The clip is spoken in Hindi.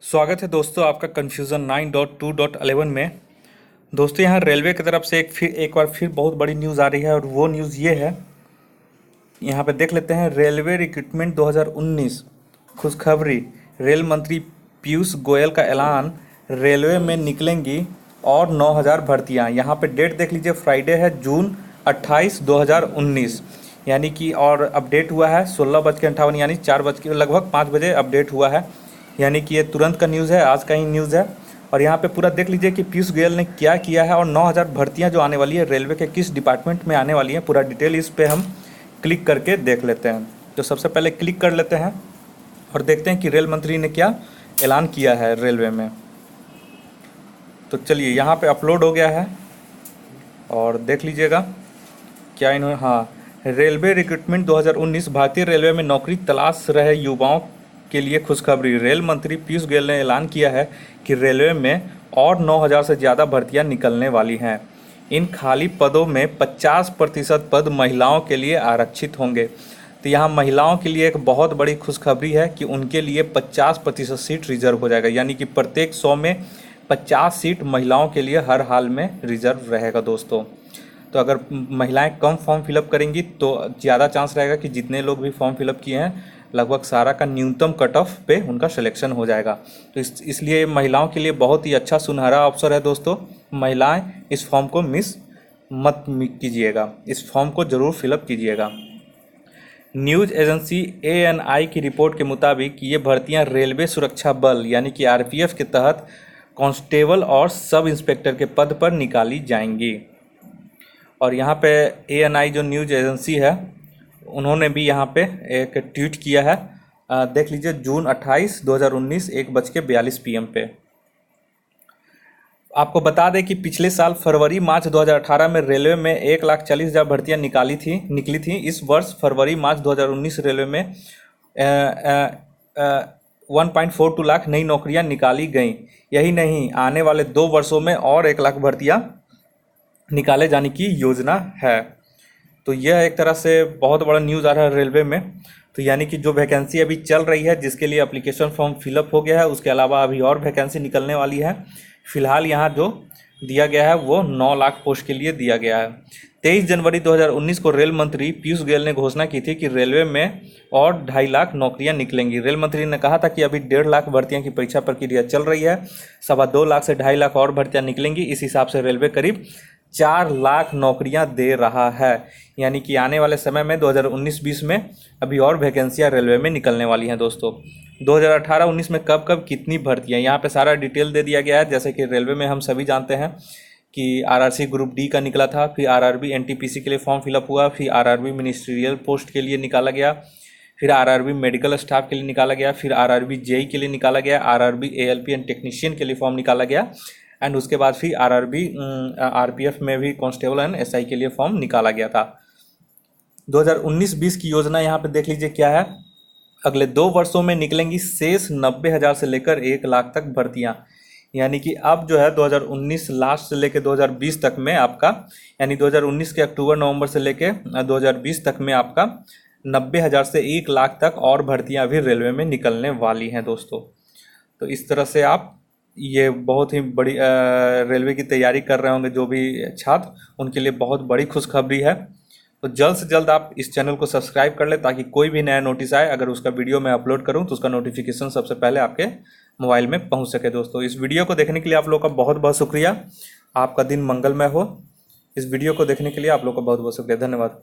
स्वागत है दोस्तों आपका कन्फ्यूज़न 9.2.11 में। दोस्तों यहाँ रेलवे की तरफ से एक बार फिर बहुत बड़ी न्यूज़ आ रही है और वो न्यूज़ ये है। यहाँ पे देख लेते हैं रेलवे रिक्रूटमेंट 2019 खुशखबरी। रेल मंत्री पीयूष गोयल का ऐलान, रेलवे में निकलेंगी और 9000 भर्तियाँ। यहाँ पे डेट देख लीजिए, फ्राइडे है जून 28 2019, यानी कि और अपडेट हुआ है 16:58 यानी 4 बज के लगभग 5 बजे अपडेट हुआ है, यानी कि ये तुरंत का न्यूज़ है, आज का ही न्यूज़ है। और यहाँ पे पूरा देख लीजिए कि पीयूष गोयल ने क्या किया है और 9000 भर्तियाँ जो आने वाली है रेलवे के किस डिपार्टमेंट में आने वाली है, पूरा डिटेल इस पे हम क्लिक करके देख लेते हैं। तो सबसे पहले क्लिक कर लेते हैं और देखते हैं कि रेल मंत्री ने क्या ऐलान किया है रेलवे में। तो चलिए यहाँ पे अपलोड हो गया है और देख लीजिएगा क्या इन्होंने, हाँ, रेलवे रिक्रूटमेंट 2019 भारतीय रेलवे में नौकरी तलाश रहे युवाओं के लिए खुशखबरी। रेल मंत्री पीयूष गोयल ने ऐलान किया है कि रेलवे में और 9000 से ज़्यादा भर्तियां निकलने वाली हैं। इन खाली पदों में 50% पद महिलाओं के लिए आरक्षित होंगे। तो यहाँ महिलाओं के लिए एक बहुत बड़ी खुशखबरी है कि उनके लिए 50% सीट रिजर्व हो जाएगा, यानी कि प्रत्येक 100 में 50 सीट महिलाओं के लिए हर हाल में रिजर्व रहेगा दोस्तों। तो अगर महिलाएं कम फॉर्म फिलअप करेंगी तो ज़्यादा चांस रहेगा कि जितने लोग भी फॉर्म फिलअप किए हैं लगभग सारा का न्यूनतम कट ऑफ पे उनका सिलेक्शन हो जाएगा। तो इसलिए महिलाओं के लिए बहुत ही अच्छा सुनहरा अवसर है दोस्तों। महिलाएं इस फॉर्म को मिस मत कीजिएगा, इस फॉर्म को ज़रूर फिलअप कीजिएगा। न्यूज़ एजेंसी ANI की रिपोर्ट के मुताबिक ये भर्तियां रेलवे सुरक्षा बल यानी कि RPF के तहत कांस्टेबल और सब इंस्पेक्टर के पद पर निकाली जाएंगी। और यहाँ पे ANI जो न्यूज़ एजेंसी है उन्होंने भी यहाँ पे एक ट्वीट किया है, देख लीजिए जून 28 2019 1:42 PM पे। आपको बता दें कि पिछले साल फरवरी मार्च 2018 में रेलवे में 1,40,000 भर्तियाँ निकली थी। इस वर्ष फरवरी मार्च 2019 रेलवे में 1.42 लाख नई नौकरियां निकाली गईं। यही नहीं, आने वाले 2 वर्षों में और 1 लाख भर्तियां निकाले जाने की योजना है। तो यह एक तरह से बहुत बड़ा न्यूज़ आ रहा है रेलवे में। तो यानी कि जो वैकेंसी अभी चल रही है जिसके लिए एप्लीकेशन फॉर्म फिलअप हो गया है, उसके अलावा अभी और वैकेंसी निकलने वाली है। फिलहाल यहाँ जो दिया गया है वो 9 लाख पोस्ट के लिए दिया गया है। 23 जनवरी 2019 को रेल मंत्री पीयूष गोयल ने घोषणा की थी कि रेलवे में और 2.5 लाख नौकरियां निकलेंगी। रेल मंत्री ने कहा था कि अभी 1.5 लाख भर्तियां की परीक्षा प्रक्रिया चल रही है, 2.25 लाख से 2.5 लाख और भर्तियां निकलेंगी। इस हिसाब से रेलवे करीब 4 लाख नौकरियां दे रहा है, यानी कि आने वाले समय में 2019-20 में अभी और वैकेंसियां रेलवे में निकलने वाली हैं दोस्तों। 2018-19 में कब कब कितनी भर्तियां, यहाँ पे सारा डिटेल दे दिया गया है। जैसे कि रेलवे में हम सभी जानते हैं कि RRC ग्रुप D का निकला था, फिर RRB NTPC के लिए फॉर्म फिलअप हुआ, फिर RRB मिनिस्ट्रियल पोस्ट के लिए निकाला गया, फिर RRB मेडिकल स्टाफ के लिए निकाला गया, फिर RRB JE के लिए निकाला गया, RRB ALP एंड टेक्नीशियन के लिए फॉर्म निकाला गया, एंड उसके बाद फिर RRB RPF में भी कांस्टेबल एंड SI के लिए फॉर्म निकाला गया था। 2019-20 की योजना यहाँ पे देख लीजिए क्या है। अगले 2 वर्षों में निकलेंगी शेष 90,000 से लेकर 1 लाख तक भर्तियाँ, यानी कि अब जो है 2019 लास्ट से लेकर 2020 तक में आपका, यानी 2019 के अक्टूबर नवंबर से लेकर 2020 तक में आपका 90,000 से 1 लाख तक और भर्तियाँ भी रेलवे में निकलने वाली हैं दोस्तों। तो इस तरह से आप ये बहुत ही बड़ी रेलवे की तैयारी कर रहे होंगे जो भी छात्र, उनके लिए बहुत बड़ी खुशखबरी है। तो जल्द से जल्द आप इस चैनल को सब्सक्राइब कर लें ताकि कोई भी नया नोटिस आए, अगर उसका वीडियो मैं अपलोड करूं तो उसका नोटिफिकेशन सबसे पहले आपके मोबाइल में पहुंच सके। दोस्तों इस वीडियो को देखने के लिए आप लोग का बहुत बहुत शुक्रिया। आपका दिन मंगलमय हो। इस वीडियो को देखने के लिए आप लोग का बहुत बहुत शुक्रिया, धन्यवाद।